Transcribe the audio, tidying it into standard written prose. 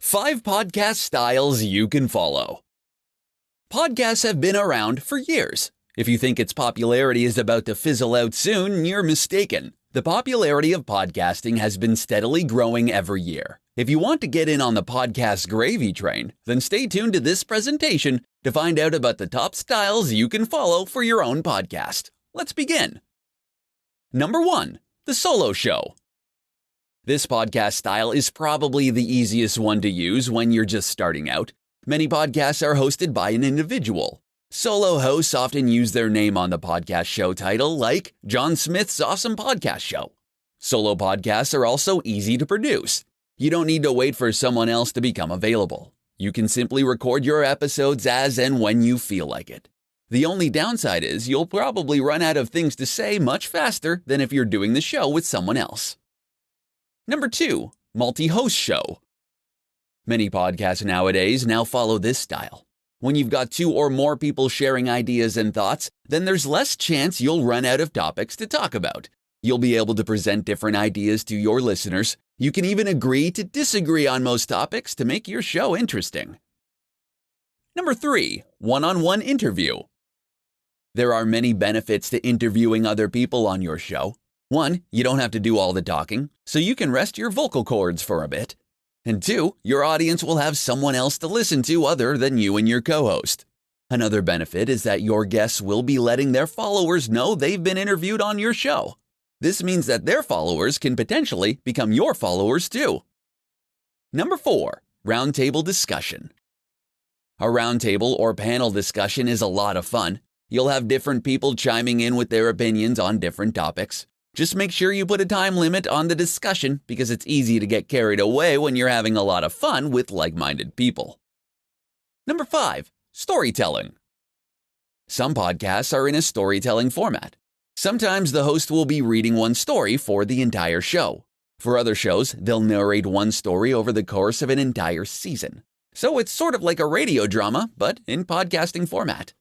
5 podcast styles you can follow. Podcasts have been around for years. If you think its popularity is about to fizzle out soon, you're mistaken. The popularity of podcasting has been steadily growing every year. If you want to get in on the podcast gravy train, then stay tuned to this presentation to find out about the top styles you can follow for your own podcast. Let's begin. Number 1, the solo show. This podcast style is probably the easiest one to use when you're just starting out. Many podcasts are hosted by an individual. Solo hosts often use their name on the podcast show title, like John Smith's Awesome Podcast Show. Solo podcasts are also easy to produce. You don't need to wait for someone else to become available. You can simply record your episodes as and when you feel like it. The only downside is you'll probably run out of things to say much faster than if you're doing the show with someone else. Number 2, MultiHost Show. Many podcasts nowadays now follow this style. When you've got 2 or more people sharing ideas and thoughts, then there's less chance you'll run out of topics to talk about. You'll be able to present different ideas to your listeners. You can even agree to disagree on most topics to make your show interesting. Number 3, one-on-one interview. There are many benefits to interviewing other people on your show. 1, you don't have to do all the talking, so you can rest your vocal cords for a bit. And 2, your audience will have someone else to listen to other than you and your co-host. Another benefit is that your guests will be letting their followers know they've been interviewed on your show. This means that their followers can potentially become your followers too. Number 4, Roundtable Discussion. A roundtable or panel discussion is a lot of fun. You'll have different people chiming in with their opinions on different topics. Just make sure you put a time limit on the discussion because it's easy to get carried away when you're having a lot of fun with like-minded people. Number 5, storytelling. Some podcasts are in a storytelling format. Sometimes the host will be reading one story for the entire show. For other shows, they'll narrate one story over the course of an entire season. So it's sort of like a radio drama, but in podcasting format.